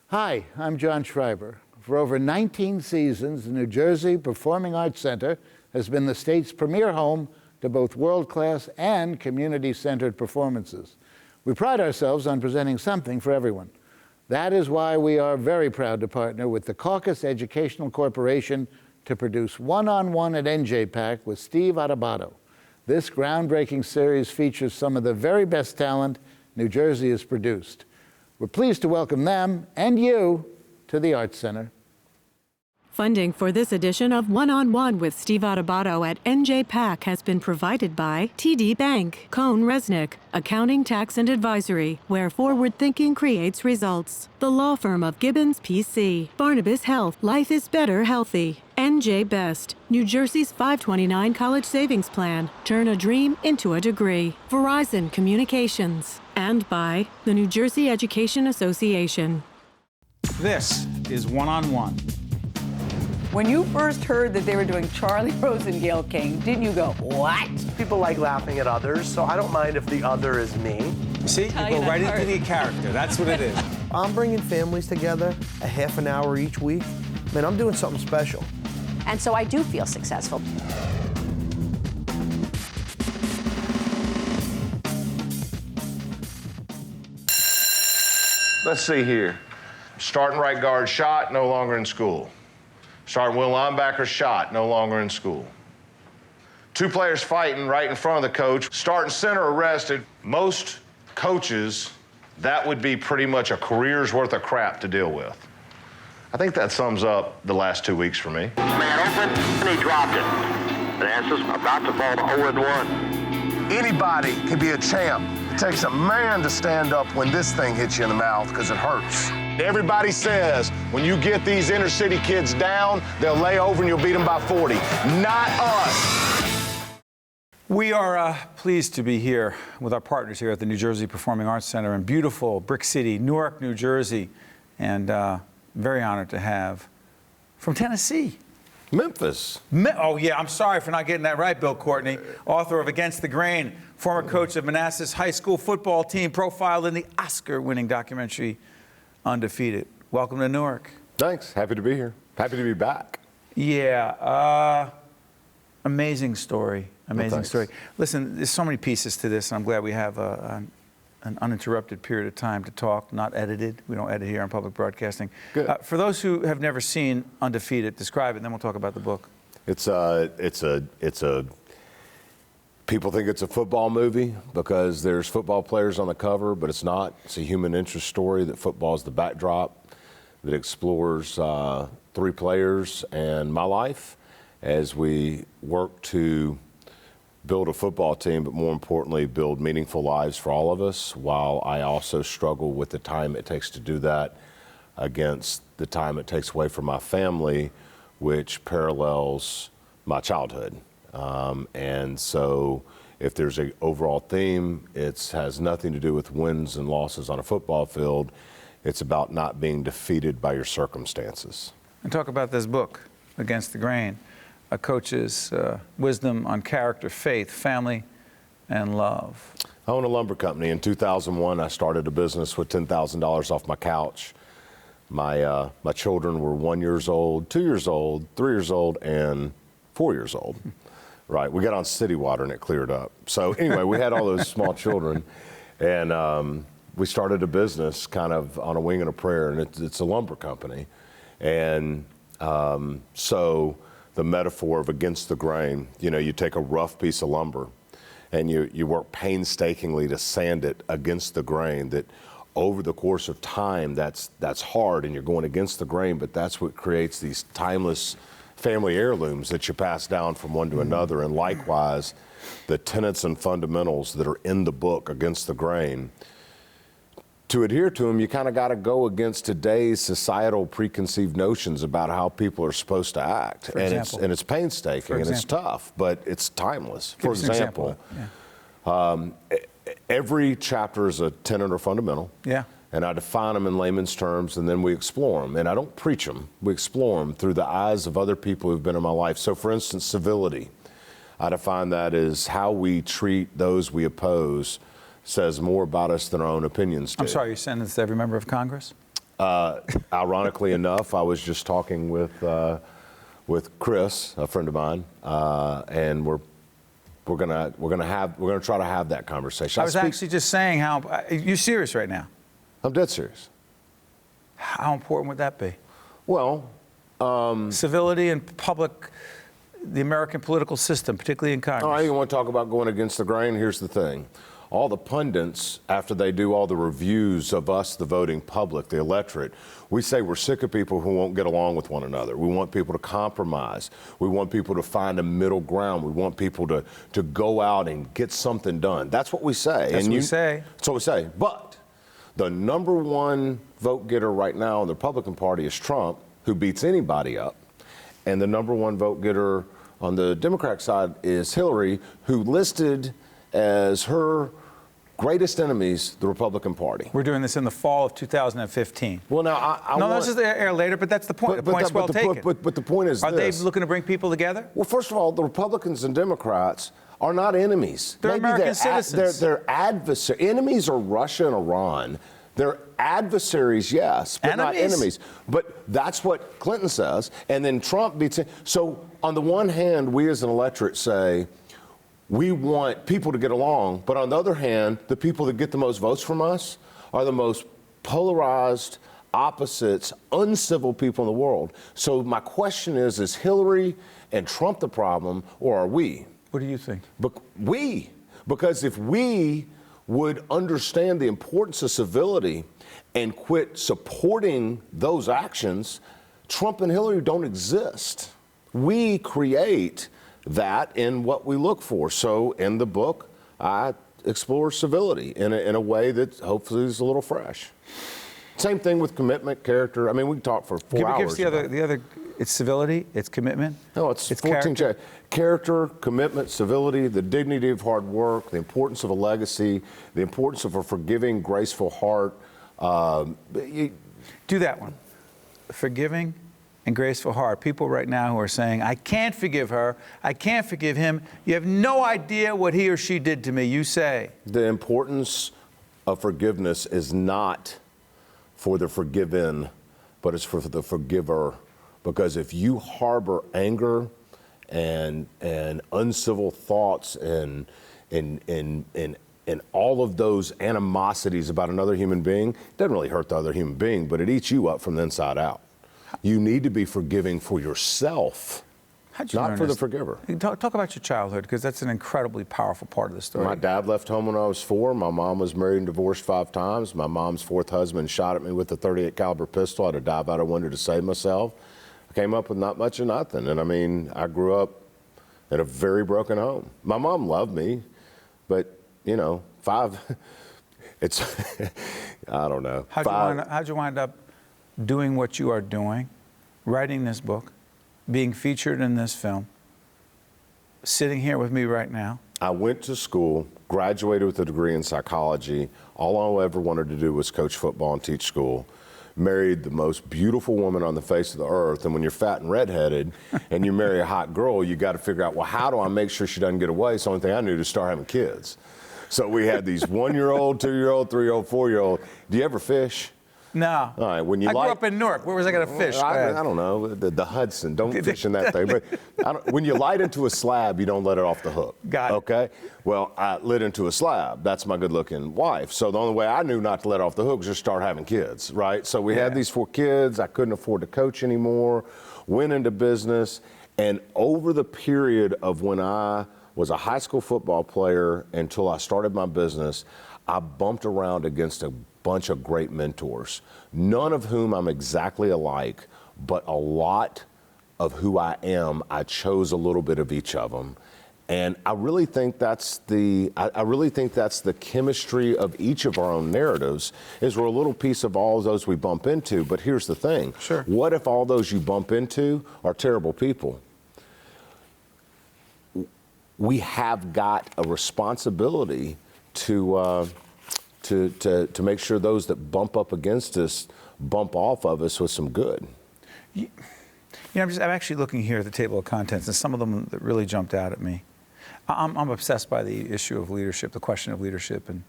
Hi, I'm John Schreiber. For over 19 seasons, the New Jersey Performing Arts Center has been the state's premier home to both world-class and community-centered performances. We pride ourselves on presenting something for everyone. That is why we are very proud to partner with the Caucus Educational Corporation to produce One-on-One at NJPAC with Steve Adubato. This groundbreaking series features some of the very best talent New Jersey has produced. We're pleased to welcome them and you to the Arts Center. Funding for this edition of One-on-One with Steve Adubato at NJPAC has been provided by TD Bank, Cohn Resnick, Accounting, Tax, and Advisory, where forward thinking creates results. The law firm of Gibbons, PC, Barnabas Health, Life is Better Healthy. NJ Best, New Jersey's 529 College Savings Plan. Turn a dream into a degree. Verizon Communications. And by the New Jersey Education Association. This is One-on-One. When you first heard that they were doing Charlie Rose and Gayle King, didn't you go, what? People like laughing at others, so I don't mind if the other is me. See, you go right into the character. That's what it is. I'm bringing families together a half an hour each week. Man, I'm doing something special. And so I do feel successful. Let's see here. Starting right guard shot, no longer in school. Starting middle linebacker shot, no longer in school. Two players fighting right in front of the coach. Starting center arrested. Most coaches, that would be pretty much a career's worth of crap to deal with. I think that sums up the last 2 weeks for me. Man open, and he dropped it. Vance's about to fall to 0-1. Anybody can be a champ. It takes a man to stand up when this thing hits you in the mouth because it hurts. Everybody says when you get these inner city kids down, they'll lay over and you'll beat them by 40. Not us. We are pleased to be here with our partners here at the New Jersey Performing Arts Center in beautiful Brick City, Newark, New Jersey, and very honored to have from Tennessee. Memphis. Oh, yeah, I'm sorry for not getting that right, Bill Courtney, author of Against the Grain, former coach of Manassas high school football team, profiled in the Oscar-winning documentary Undefeated. Welcome to Newark. Thanks. Happy to be here. Happy to be back. Yeah. Amazing story. Amazing thanks. story. Listen, there's so many pieces to this, and I'm glad we have an uninterrupted period of time to talk, not edited. We don't edit here on public broadcasting. Good. For those who have never seen Undefeated, describe it, and then we'll talk about the book. It's a. People think it's a football movie because there's football players on the cover, but it's not. It's a human interest story that football is the backdrop that explores 3 players and my life as we work to build a football team, but more importantly, build meaningful lives for all of us, while I also struggle with the time it takes to do that against the time it takes away from my family, which parallels my childhood. And so if there's an overall theme, it has nothing to do with wins and losses on a football field. It's about not being defeated by your circumstances. And talk about this book, Against the Grain, a coach's wisdom on character, faith, family, and love. I own a lumber company. In 2001, I started a business with $10,000 off my couch. My children were 1 year old, 2 years old, 3 years old, and 4 years old. Right, we got on city water and it cleared up. So anyway, we had all those small children, and we started a business kind of on a wing and a prayer, and it's a lumber company. And so the metaphor of against the grain, you take a rough piece of lumber and you work painstakingly to sand it against the grain, that over the course of time, that's hard and you're going against the grain, but that's what creates these timeless family heirlooms that you pass down from one to another. And likewise, the tenets and fundamentals that are in the book, Against the Grain, to adhere to them, you kind of got to go against today's societal preconceived notions about how people are supposed to act. And it's painstaking and it's tough, but it's timeless. For example, every chapter is a tenet or fundamental. Yeah. And I define them in layman's terms, and then we explore them. And I don't preach them. We explore them through the eyes of other people who've been in my life. So, for instance, civility. I define that as how we treat those we oppose says more about us than our own opinions do. I'm sorry, you send this to every member of Congress? Ironically enough, I was just talking with Chris, a friend of mine, and we're gonna try to have that conversation. I was actually just saying how you serious right now? I'm dead serious. How important would that be? Well, civility and the American political system, particularly in Congress. All right, you want to talk about going against the grain? Here's the thing. All the pundits, after they do all the reviews of us, the voting public, the electorate, we say we're sick of people who won't get along with one another. We want people to compromise. We want people to find a middle ground. We want people to go out and get something done. That's what we say. That's what we say. That's what we say. But the number one vote getter right now in the Republican Party is Trump, who beats anybody up. And the number one vote getter on the Democratic side is Hillary, who listed as her greatest enemies the Republican Party. We're doing this in the fall of 2015. Well, now, this is the air later, but that's the point. The point's well taken. But the point is Are they looking to bring people together? Well, first of all, the Republicans and Democrats are not enemies. They're American citizens. They're adversaries. Enemies are Russia and Iran. They're adversaries, yes, but not enemies. But that's what Clinton says. And then Trump beats it. So on the one hand, we as an electorate say, we want people to get along, but on the other hand, the people that get the most votes from us are the most polarized, opposites, uncivil people in the world. So my question is Hillary and Trump the problem, or are we? What do you think? Because if we would understand the importance of civility and quit supporting those actions, Trump and Hillary don't exist. We create that in what we look for. So in the book, I explore civility in a way that hopefully is a little fresh. Same thing with commitment, character. I mean, we can talk for 4 hours. Give us the other. It's civility. It's commitment. No, it's 14 character, commitment, civility, the dignity of hard work, the importance of a legacy, the importance of a forgiving, graceful heart. Do that one. Forgiving and graceful heart. People right now who are saying, I can't forgive her, I can't forgive him. You have no idea what he or she did to me. You say. The importance of forgiveness is not for the forgiven, but it's for the forgiver. Because if you harbor anger and uncivil thoughts and all of those animosities about another human being, it doesn't really hurt the other human being, but it eats you up from the inside out. You need to be forgiving for yourself, not for the forgiver. Talk about your childhood, because that's an incredibly powerful part of the story. My dad left home when I was 4. My mom was married and divorced 5 times. My mom's 4th husband shot at me with a .38 caliber pistol. I had to dive out a window to save myself. I came up with not much of nothing. And I mean, I grew up in a very broken home. My mom loved me, but, you know, 5, it's, I don't know. How'd you wind up doing what you are doing, writing this book, being featured in this film, sitting here with me right now? I went to school, graduated with a degree in psychology. All I ever wanted to do was coach football and teach school. Married the most beautiful woman on the face of the earth. And when you're fat and redheaded and you marry a hot girl, you got to figure out, well, how do I make sure she doesn't get away? So the only thing I knew to start having kids. So we had these 1-year-old, 2-year-old, 3-year-old, 4-year-old. Do you ever fish? No. All right. When you I grew up in Newark. Where was I going to fish? I don't know. The Hudson. Don't fish in that thing. But when you light into a slab, you don't let it off the hook. Got it. Okay? Well, I lit into a slab. That's my good-looking wife. So the only way I knew not to let it off the hook was just start having kids, right? So we had these 4 kids. I couldn't afford to coach anymore. Went into business. And over the period of when I was a high school football player until I started my business, I bumped around against a bunch of great mentors, none of whom I'm exactly alike, but a lot of who I am, I chose a little bit of each of them. And I really think that's the chemistry of each of our own narratives, is we're a little piece of all of those we bump into. But here's the thing. Sure. What if all those you bump into are terrible people? We have got a responsibility to make sure those that bump up against us bump off of us with some good. You know, I'm actually looking here at the table of contents, and some of them that really jumped out at me. I'm obsessed by the issue of leadership, the question of leadership, and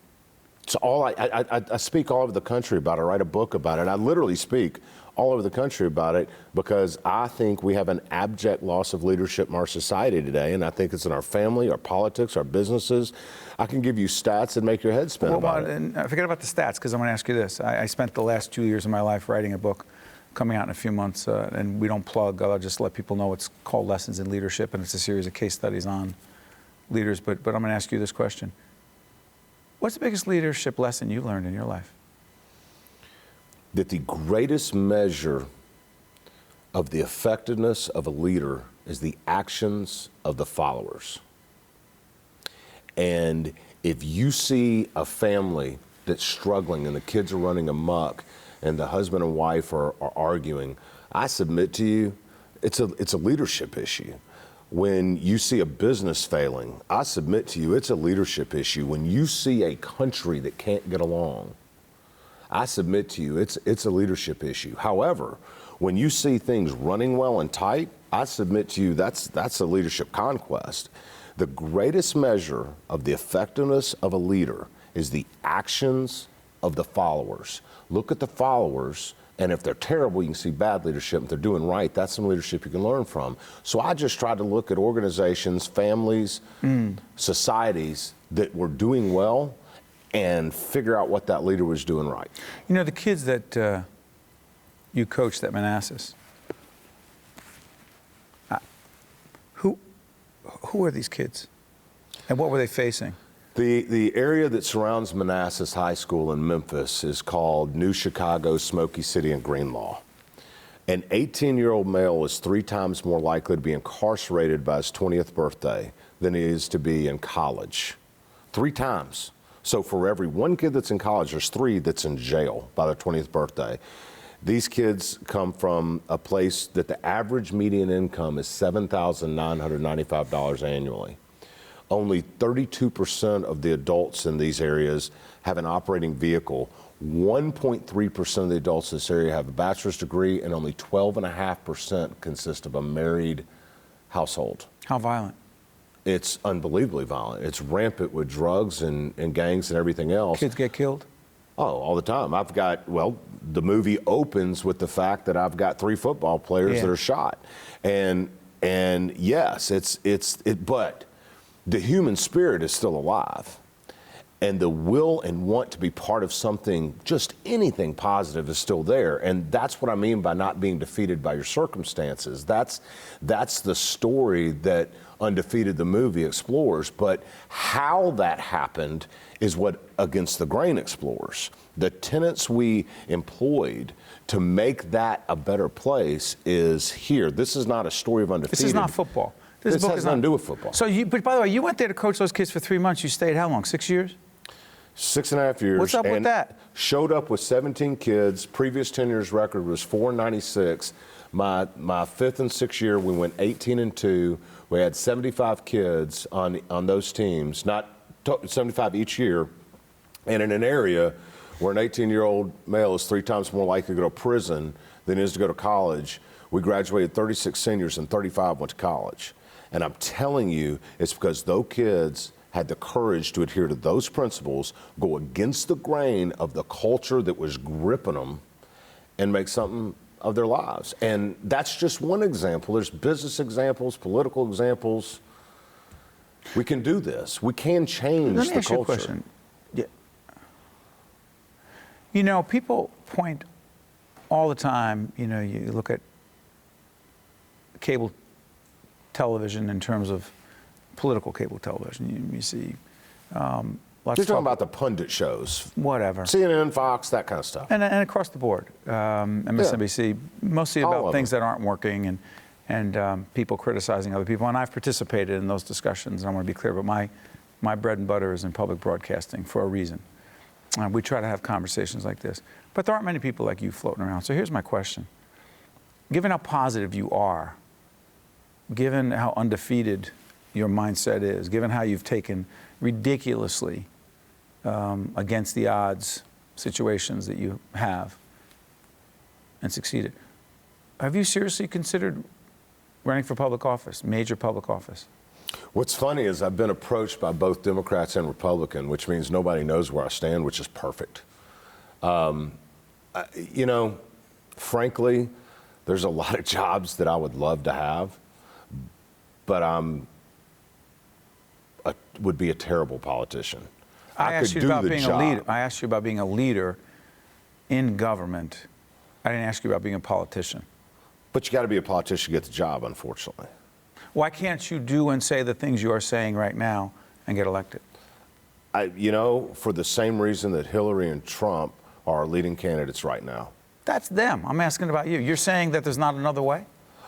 It's all I speak all over the country about it. I write a book about it. I literally speak all over the country about it because I think we have an abject loss of leadership in our society today, and I think it's in our family, our politics, our businesses. I can give you stats that make your head spin about it. And forget about the stats, because I'm going to ask you this. I spent the last 2 years of my life writing a book coming out in a few months, and we don't plug. I'll just let people know it's called Lessons in Leadership, and it's a series of case studies on leaders. But I'm going to ask you this question. What's the biggest leadership lesson you learned in your life? That the greatest measure of the effectiveness of a leader is the actions of the followers. And if you see a family that's struggling and the kids are running amok and the husband and wife are arguing, I submit to you, it's a leadership issue. When you see a business failing, I submit to you, it's a leadership issue. When you see a country that can't get along, I submit to you, it's a leadership issue. However, when you see things running well and tight, I submit to you, that's a leadership conquest. The greatest measure of the effectiveness of a leader is the actions of the followers. Look at the followers, and if they're terrible, you can see bad leadership. If they're doing right, that's some leadership you can learn from. So I just tried to look at organizations, families, societies that were doing well and figure out what that leader was doing right. You know, the kids that you coached at Manassas, who are these kids? And what were they facing? The area that surrounds Manassas High School in Memphis is called New Chicago, Smoky City, and Greenlaw. An 18-year-old male is 3 times more likely to be incarcerated by his 20th birthday than he is to be in college. 3 times. So for every 1 kid that's in college, there's 3 that's in jail by their 20th birthday. These kids come from a place that the average median income is $7,995 annually. Only 32% of the adults in these areas have an operating vehicle. 1.3% of the adults in this area have a bachelor's degree, and only 12.5% consist of a married household. How violent? It's unbelievably violent. It's rampant with drugs and gangs and everything else. Kids get killed? Oh, all the time. The movie opens with the fact that I've got 3 football players that are shot. And yes, but the human spirit is still alive. And the will and want to be part of something, just anything positive, is still there. And that's what I mean by not being defeated by your circumstances. That's the story that Undefeated, the movie, explores. But how that happened is what Against the Grain explores. The tenets we employed to make that a better place is here. This is not a story of Undefeated. This is not football. This has nothing to do with football. So, but by the way, you went there to coach those kids for 3 months. You stayed how long? 6 years? 6.5 years. What's up with that? Showed up with 17 kids. Previous tenures record was 496. My 5th and 6th year, we went 18-2. We had 75 kids on those teams, not 75 each year, and in an area where an 18-year-old male is 3 times more likely to go to prison than he is to go to college. We graduated 36 seniors and 35 went to college. And I'm telling you, it's because those kids had the courage to adhere to those principles, go against the grain of the culture that was gripping them, and make something of their lives. And that's just one example. There's business examples, political examples. We can do this. We can change the culture. Let me ask you a question. Yeah. You know, people point all the time, you know, you look at cable television in terms of political cable television. You see lots You're talking about the pundit shows. Whatever. CNN, Fox, that kind of stuff. And across the board. MSNBC, mostly about things that aren't working and people criticizing other people. And I've participated in those discussions, and I want to be clear, but my bread and butter is in public broadcasting for a reason. We try to have conversations like this. But there aren't many people like you floating around. So here's my question. Given how positive you are, given how undefeated your mindset is, given how you've taken ridiculously against the odds situations that you have and succeeded, have you seriously considered running for public office, major public office? What's funny is I've been approached by both Democrats and Republicans, which means nobody knows where I stand, which is perfect. You know, frankly, there's a lot of jobs that I would love to have, but would be a terrible politician. I asked you about being a leader. I asked you about being a leader in government. I didn't ask you about being a politician. But you got to be a politician to get the job, unfortunately. Why can't you do and say the things you are saying right now and get elected? You know, for the same reason that Hillary and Trump are our leading candidates right now. That's them. I'm asking about you. You're saying that there's not another way?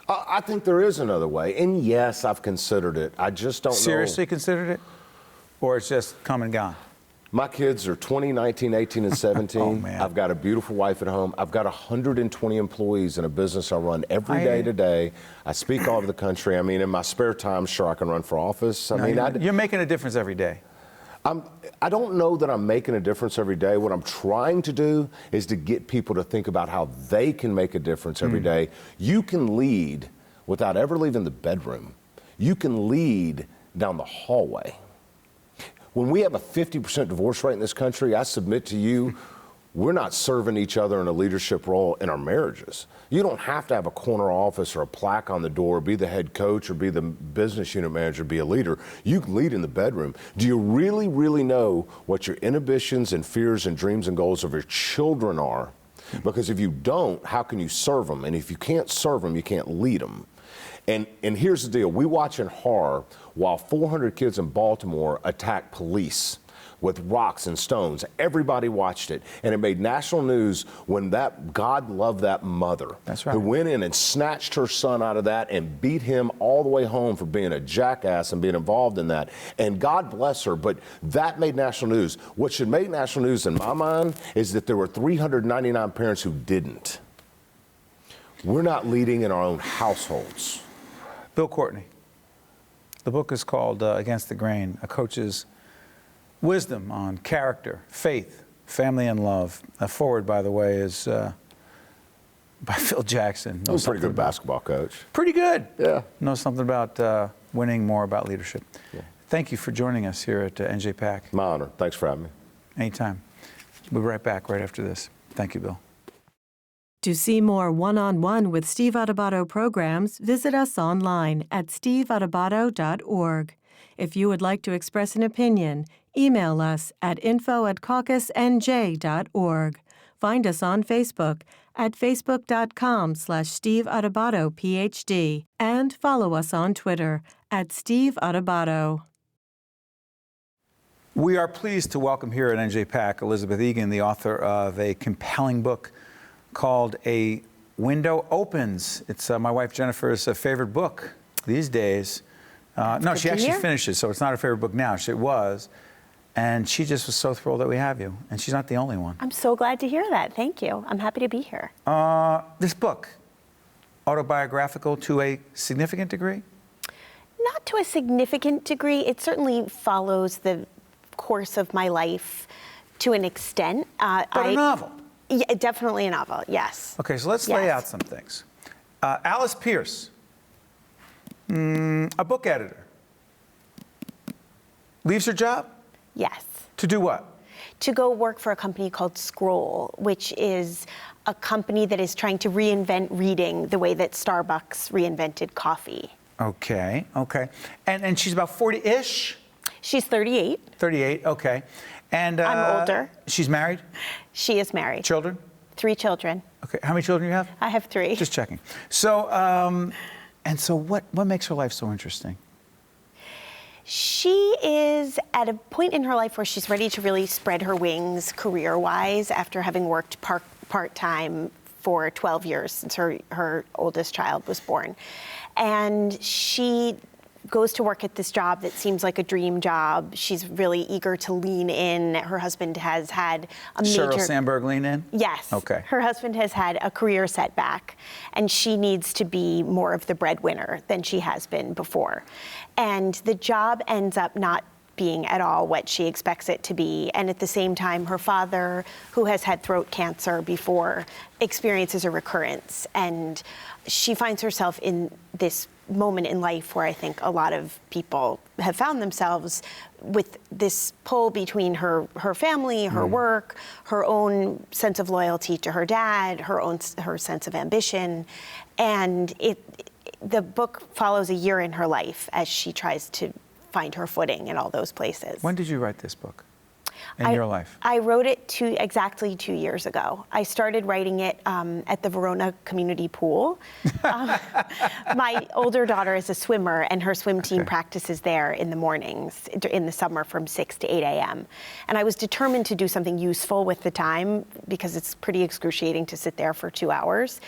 I think there is another way. And yes, I've considered it. I just don't know. Seriously considered it? Or it's just come and gone? My kids are 20, 19, 18, and 17. Oh, man. I've got a beautiful wife at home. I've got 120 employees in a business I run every day to day. I speak all over the country. I mean, in my spare time, sure, I can run for office. You're making a difference every day. I don't know that I'm making a difference every day. What I'm trying to do is to get people to think about how they can make a difference every day. You can lead without ever leaving the bedroom. You can lead down the hallway. When we have a 50% divorce rate in this country, I submit to you, we're not serving each other in a leadership role in our marriages. You don't have to have a corner office or a plaque on the door, be the head coach or be the business unit manager, be a leader. You can lead in the bedroom. Do you really, really know what your inhibitions and fears and dreams and goals of your children are? Because if you don't, how can you serve them? And if you can't serve them, you can't lead them. And here's the deal. We watch in horror while 400 kids in Baltimore attack police with rocks and stones. Everybody watched it. And it made national news when that God loved that mother. That's right. Who went in and snatched her son out of that and beat him all the way home for being a jackass and being involved in that. And God bless her, but that made national news. What should make national news in my mind is that there were 399 parents who didn't. We're not leading in our own households. Bill Courtney. The book is called Against the Grain, A Coach's Wisdom on Character, Faith, Family, and Love. A forward, by the way, is by Phil Jackson. He's a pretty good basketball coach. Pretty good. Yeah. Knows something about winning, more about leadership. Yeah. Thank you for joining us here at NJPAC. My honor. Thanks for having me. Anytime. We'll be right back right after this. Thank you, Bill. To see more one-on-one with Steve Adubato programs, visit us online at steveadubato.org. If you would like to express an opinion, email us at info@caucusnj.org. Find us on Facebook at facebook.com/Steve Adubato PhD and follow us on Twitter at Steve Adubato. We are pleased to welcome here at NJPAC Elisabeth Egan, the author of a compelling book called A Window Opens. It's my wife Jennifer's favorite book these days. No, she actually finished it, so it's not her favorite book now. It was. And she just was so thrilled that we have you. And she's not the only one. I'm so glad to hear that. Thank you. I'm happy to be here. This book, autobiographical to a significant degree? Not to a significant degree. It certainly follows the course of my life to an extent. But a novel. Yeah, definitely a novel, yes. Okay, so let's lay out some things. Alice Pierce, a book editor, leaves her job? Yes. To do what? To go work for a company called Scroll, which is a company that is trying to reinvent reading the way that Starbucks reinvented coffee. Okay. And she's about 40-ish? She's 38. 38, okay. And I'm older. She's married? She is married. Children? 3 children. Okay. How many children do you have? I have 3. Just checking. So, and so what makes her life so interesting? She is at a point in her life where she's ready to really spread her wings career-wise after having worked part-time for 12 years since her oldest child was born. And she goes to work at this job that seems like a dream job. She's really eager to lean in. Her husband has had a major... Sheryl Sandberg lean in? Yes. Okay. Her husband has had a career setback, and she needs to be more of the breadwinner than she has been before. And the job ends up not being at all what she expects it to be. And at the same time, her father, who has had throat cancer before, experiences a recurrence. And she finds herself in this moment in life where I think a lot of people have found themselves with this pull between her family, her work, her own sense of loyalty to her dad, her sense of ambition. And the book follows a year in her life as she tries to find her footing in all those places. When did you write this book in your life? I wrote it exactly 2 years ago. I started writing it at the Verona Community Pool. My older daughter is a swimmer, and her swim team practices there in the mornings, in the summer from 6 to 8 a.m. And I was determined to do something useful with the time, because it's pretty excruciating to sit there for 2 hours.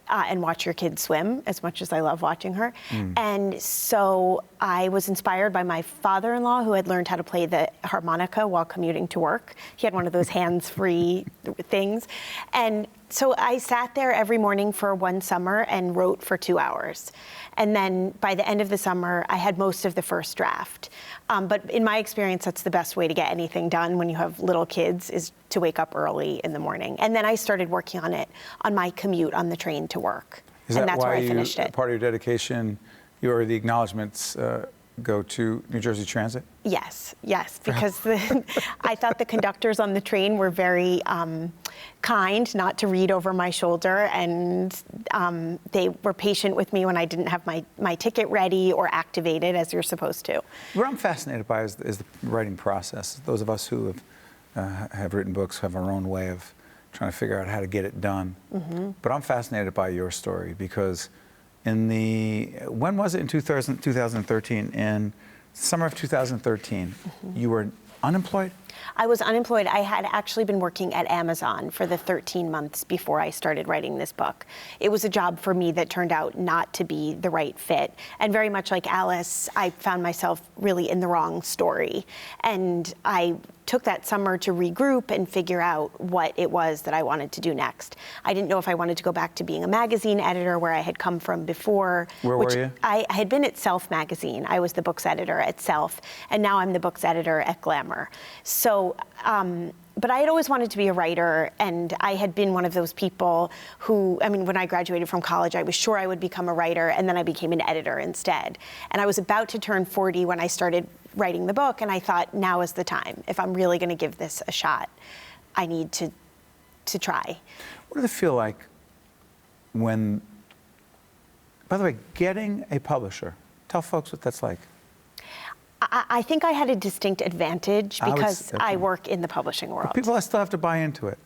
And watch your kids swim, as much as I love watching her. And so I was inspired by my father-in-law, who had learned how to play the harmonica while commuting to work. He had one of those hands-free things. And so I sat there every morning for one summer and wrote for 2 hours. And then by the end of the summer, I had most of the first draft. But in my experience, that's the best way to get anything done when you have little kids, is to wake up early in the morning. And then I started working on it on my commute on the train to work. And that's where I finished it. Part of your dedication, the acknowledgments go to New Jersey Transit? Yes, because I thought the conductors on the train were very kind not to read over my shoulder, and they were patient with me when I didn't have my ticket ready or activated as you're supposed to. What I'm fascinated by is the writing process. Those of us who have written books have our own way of trying to figure out how to get it done. But I'm fascinated by your story, because when was it, in 2013? In summer of 2013, you were unemployed? I was unemployed. I had actually been working at Amazon for the 13 months before I started writing this book. It was a job for me that turned out not to be the right fit. And very much like Alice, I found myself really in the wrong story. And I took that summer to regroup and figure out what it was that I wanted to do next. I didn't know if I wanted to go back to being a magazine editor, where I had come from before. Where were you? I had been at Self magazine. I was the books editor at Self, and now I'm the books editor at Glamour. So, but I had always wanted to be a writer, and I had been one of those people who, when I graduated from college, I was sure I would become a writer, and then I became an editor instead. And I was about to turn 40 when I started writing the book, and I thought, now is the time. If I'm really going to give this a shot, I need to try. What did it feel like when, by the way, getting a publisher? Tell folks what that's like. I think I had a distinct advantage because I work in the publishing world. But people still have to buy into it.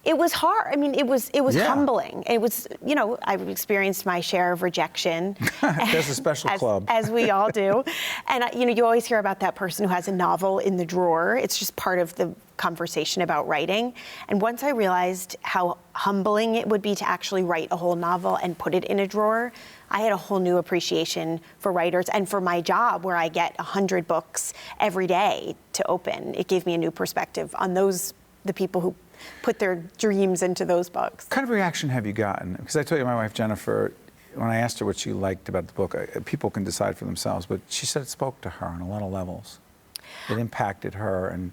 It was hard. It was humbling. It was, I've experienced my share of rejection. There's a special club. As we all do. And, you always hear about that person who has a novel in the drawer. It's just part of the conversation about writing. And once I realized how humbling it would be to actually write a whole novel and put it in a drawer, I had a whole new appreciation for writers and for my job, where I get 100 books every day to open. It gave me a new perspective on the people who put their dreams into those books. What kind of reaction have you gotten? Because I told you, my wife Jennifer, when I asked her what she liked about the book, people can decide for themselves, but she said it spoke to her on a lot of levels. It impacted her, and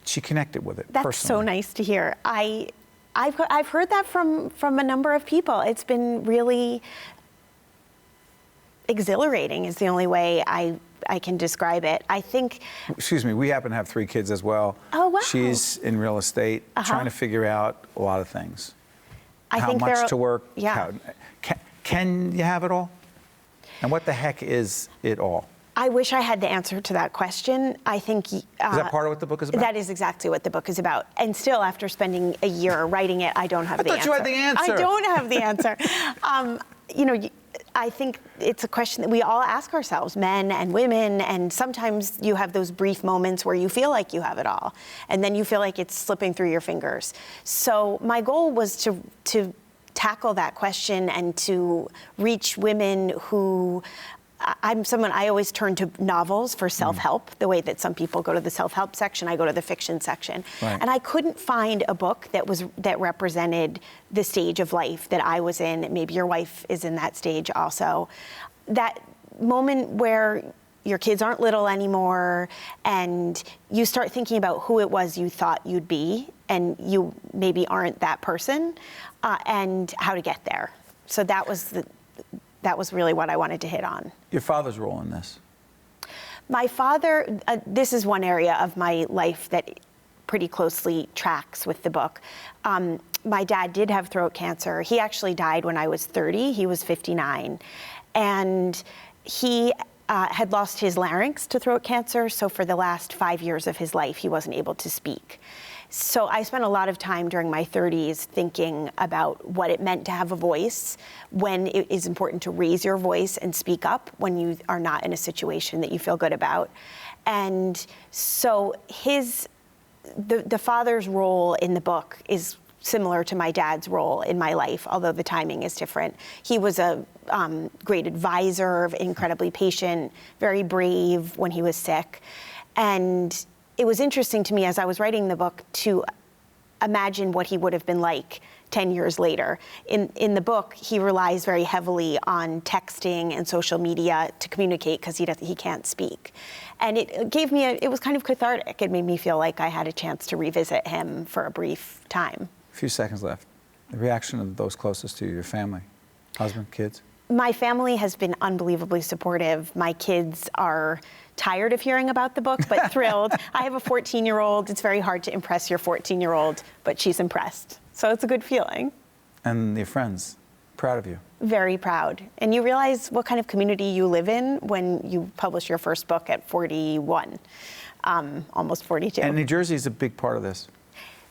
she connected with it personally. That's so nice to hear. I've heard that from a number of people. It's been really exhilarating, is the only way I can describe it. I think... Excuse me, we happen to have 3 kids as well. Oh, wow. She's in real estate, trying to figure out a lot of things. I how think much to work, yeah. Can you have it all? And what the heck is it all? I wish I had the answer to that question. I think... is that part of what the book is about? That is exactly what the book is about. And still, after spending a year writing it, I don't have the answer. I thought you had the answer. I don't have the answer. I think it's a question that we all ask ourselves, men and women, and sometimes you have those brief moments where you feel like you have it all, and then you feel like it's slipping through your fingers. So my goal was to tackle that question and to reach women who... I always turn to novels for self-help, the way that some people go to the self-help section, I go to the fiction section. Right. And I couldn't find a book that represented the stage of life that I was in. Maybe your wife is in that stage also. That moment where your kids aren't little anymore, and you start thinking about who it was you thought you'd be, and you maybe aren't that person, and how to get there. So that was really what I wanted to hit on. Your father's role in this? My father, this is one area of my life that pretty closely tracks with the book. My dad did have throat cancer. He actually died when I was 30. He was 59. And he had lost his larynx to throat cancer, so for the last 5 years of his life, he wasn't able to speak. So I spent a lot of time during my 30s thinking about what it meant to have a voice, when it is important to raise your voice and speak up when you are not in a situation that you feel good about. And so the father's role in the book is similar to my dad's role in my life, although the timing is different. He was a great advisor, incredibly patient, very brave when he was sick. And it was interesting to me as I was writing the book to imagine what he would have been like 10 years later. In the book, he relies very heavily on texting and social media to communicate because he can't speak. And it gave me it was kind of cathartic. It made me feel like I had a chance to revisit him for a brief time. A few seconds left. The reaction of those closest to you, your family, husband, kids? My family has been unbelievably supportive. My kids are tired of hearing about the book, but thrilled. I have a 14-year-old. It's very hard to impress your 14-year-old, but she's impressed. So it's a good feeling. And your friends, proud of you? Very proud. And you realize what kind of community you live in when you publish your first book at 41, almost 42. And New Jersey is a big part of this.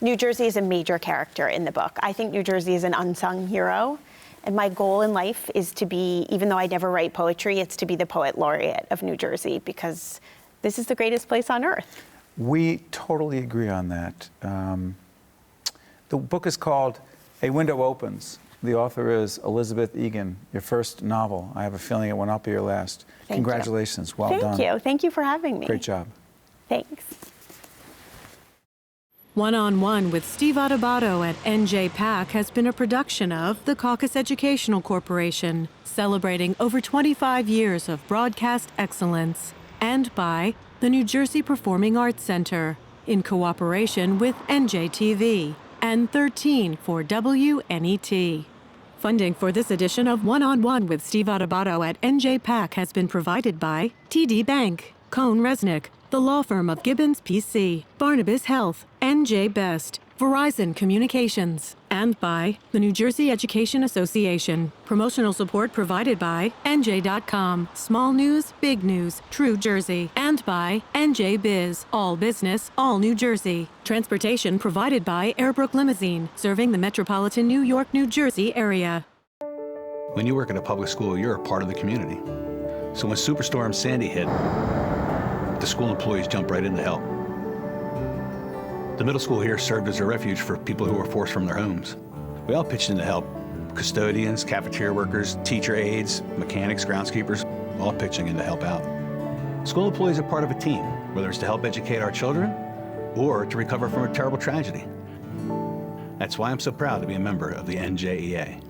New Jersey is a major character in the book. I think New Jersey is an unsung hero. And my goal in life is to be, even though I never write poetry, it's to be the poet laureate of New Jersey, because this is the greatest place on earth. We totally agree on that. The book is called A Window Opens. The author is Elisabeth Egan, your first novel. I have a feeling it will not be your last. Thank Congratulations. you. Well done. Thank you. Thank you for having me. Great job. Thanks. One-on-One with Steve Adubato at NJ PAC has been a production of the Caucus Educational Corporation, celebrating over 25 years of broadcast excellence, and by the New Jersey Performing Arts Center, in cooperation with NJTV and 13 for WNET. Funding for this edition of One-on-One with Steve Adubato at NJ PAC has been provided by TD Bank, Cohn Resnick, the law firm of Gibbons PC, Barnabas Health, NJ Best, Verizon Communications, and by the New Jersey Education Association. Promotional support provided by NJ.com, Small News, Big News, True Jersey, and by NJ Biz, All Business, All New Jersey. Transportation provided by Airbrook Limousine, serving the metropolitan New York, New Jersey area. When you work at a public school, you're a part of the community. So when Superstorm Sandy hit, the school employees jumped right in to help. The middle school here served as a refuge for people who were forced from their homes. We all pitched in to help. Custodians, cafeteria workers, teacher aides, mechanics, groundskeepers, all pitching in to help out. School employees are part of a team, whether it's to help educate our children or to recover from a terrible tragedy. That's why I'm so proud to be a member of the NJEA.